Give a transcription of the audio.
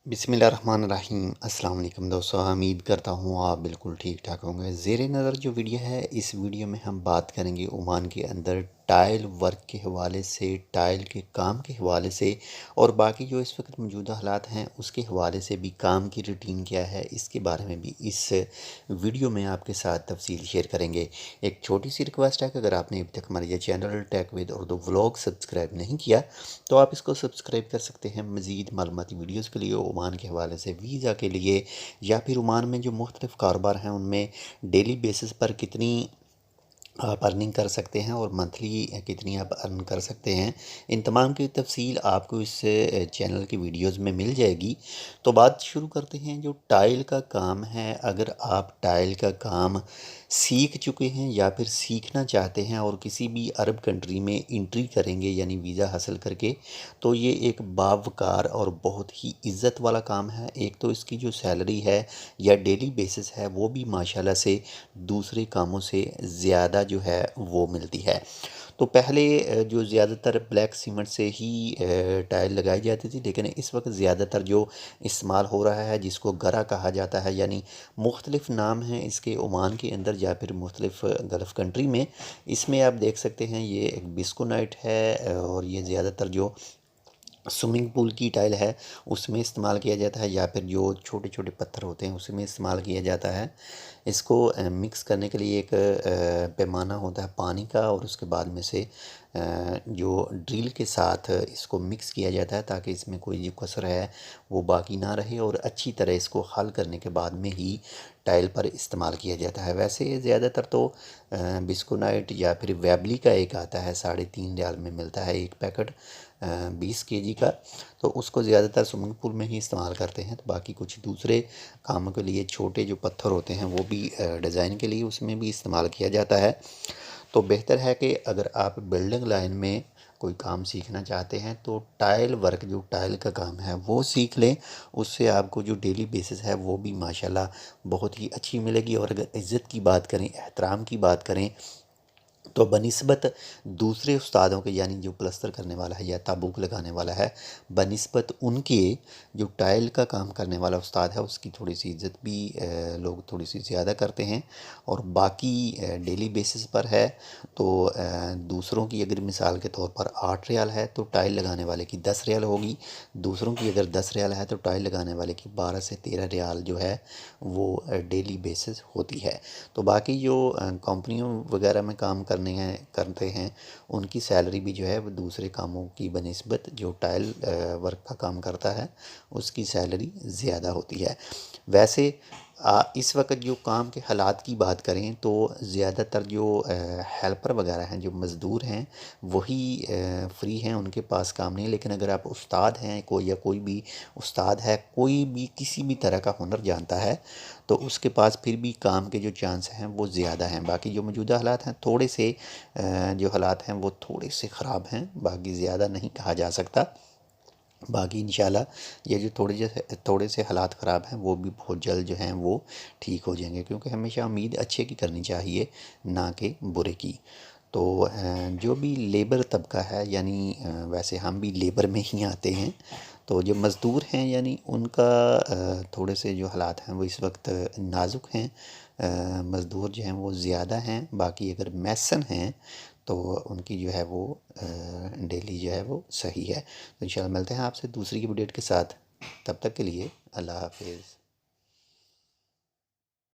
बिस्मिल्लाहिर्रहमानिर्रहीम। अस्सलाम वालेकुम दोस्तों, उम्मीद करता हूँ आप बिल्कुल ठीक ठाक होंगे। ज़ेरे नज़र जो वीडियो है, इस वीडियो में हम बात करेंगे ओमान के अंदर टाइल वर्क के हवाले से, टाइल के काम के हवाले से और बाकी जो इस वक्त मौजूदा हालात हैं उसके हवाले से भी, काम की रूटीन क्या है इसके बारे में भी इस वीडियो में आपके साथ तफसील शेयर करेंगे। एक छोटी सी रिक्वेस्ट है कि अगर आपने अभी तक हमारे ये channel tech with Urdu vlog subscribe नहीं किया तो आप इसको सब्सक्राइब कर सकते हैं मज़ीद मालूमाती वीडियोज़ के लिए, ओमान के हवाले से, वीज़ा के लिए, या फिर ओमान में जो मुख्तलिफ़ कारोबार हैं उनमें डेली बेसिस पर कितनी आप अर्निंग कर सकते हैं और मंथली कितनी आप अर्न कर सकते हैं। इन तमाम की तफसील आपको इस चैनल की वीडियोज़ में मिल जाएगी। तो बात शुरू करते हैं। जो टाइल का काम है, अगर आप टाइल का काम सीख चुके हैं या फिर सीखना चाहते हैं और किसी भी अरब कंट्री में एंट्री करेंगे यानी वीज़ा हासिल करके, तो ये एक बावकार और बहुत ही इज़्ज़त वाला काम है। एक तो इसकी जो सैलरी है या डेली बेसिस है वो भी माशाल्लाह से दूसरे कामों से ज़्यादा जो है वो मिलती है। तो पहले जो ज़्यादातर ब्लैक सीमेंट से ही टाइल लगाई जाती थी, लेकिन इस वक्त ज़्यादातर जो इस्तेमाल हो रहा है जिसको गरा कहा जाता है, यानी मुख्तलिफ़ नाम हैं इसके ओमान के अंदर या फिर मुख्तलिफ़ गल्फ़ कंट्री में। इसमें आप देख सकते हैं ये एक बिस्कोनाइट है और ये ज़्यादातर जो स्विमिंग पूल की टाइल है उसमें इस्तेमाल किया जाता है, या फिर जो छोटे छोटे पत्थर होते हैं उसमें इस्तेमाल किया जाता है। इसको मिक्स करने के लिए एक पैमाना होता है पानी का, और उसके बाद में से जो ड्रिल के साथ इसको मिक्स किया जाता है ताकि इसमें कोई जो कसर है वो बाकी ना रहे, और अच्छी तरह इसको हल करने के बाद में ही टाइल पर इस्तेमाल किया जाता है। वैसे ज़्यादातर तो बिस्कोनाइट या फिर वेबली का एक आता है, 3.5 रियाल में मिलता है एक पैकेट 20 kg का, तो उसको ज़्यादातर स्विमिंग पूल में ही इस्तेमाल करते हैं। तो बाकी कुछ दूसरे कामों के लिए छोटे जो पत्थर होते हैं वो भी डिज़ाइन के लिए उसमें भी इस्तेमाल किया जाता है। तो बेहतर है कि अगर आप बिल्डिंग लाइन में कोई काम सीखना चाहते हैं तो टाइल वर्क, जो टाइल का काम है वो सीख लें। उससे आपको जो डेली बेसिस है वो भी माशाल्लाह बहुत ही अच्छी मिलेगी। और अगर इज़्ज़त की बात करें, एहतराम की बात करें, तो बनिस्बत दूसरे उस्तादों के, यानी जो प्लस्तर करने वाला है या ताबूक लगाने वाला है, बनिस्बत उनके जो टाइल का काम करने वाला उस्ताद है उसकी थोड़ी सी इज़्ज़त भी लोग थोड़ी सी ज़्यादा करते हैं। और बाकी डेली बेसिस पर है तो दूसरों की अगर मिसाल के तौर पर 8 रियाल है तो टाइल लगाने वाले की 10 रियाल होगी। दूसरों की अगर 10 रियाल है तो टाइल लगाने वाले की 12 से 13 रियाल जो है वो डेली बेसिस होती है। तो बाकी जो कंपनियों वगैरह में काम करते हैं उनकी सैलरी भी जो है वो दूसरे कामों की बनिस्बत जो टाइल वर्क का काम करता है उसकी सैलरी ज़्यादा होती है। वैसे इस वक्त जो काम के हालात की बात करें तो ज़्यादातर जो हेल्पर वगैरह हैं, जो मज़दूर हैं, वही फ्री हैं, उनके पास काम नहीं है। लेकिन अगर आप उस्ताद हैं कोई, या कोई भी उस्ताद है, कोई भी किसी भी तरह का हुनर जानता है, तो उसके पास फिर भी काम के जो चांस हैं वो ज़्यादा हैं। बाकी जो मौजूदा हालात हैं थोड़े से जो हालात हैं वो थोड़े से ख़राब हैं, बाकी ज़्यादा नहीं कहा जा सकता। बाकी इंशाल्लाह ये जो थोड़े से हालात ख़राब हैं वो भी बहुत जल्द जो हैं वो ठीक हो जाएंगे, क्योंकि हमेशा उम्मीद अच्छे की करनी चाहिए, ना कि बुरे की। तो जो भी लेबर तबका है, यानी वैसे हम भी लेबर में ही आते हैं, तो जो मज़दूर हैं यानी उनका थोड़े से जो हालात हैं वो इस वक्त नाजुक हैं। मज़दूर जो हैं वो ज़्यादा हैं। बाकी अगर मैसन हैं तो उनकी जो है वो डेली जो है वो सही है। तो इंशाल्लाह मिलते हैं आपसे दूसरी अपडेट के साथ। तब तक के लिए अल्लाह हाफिज़।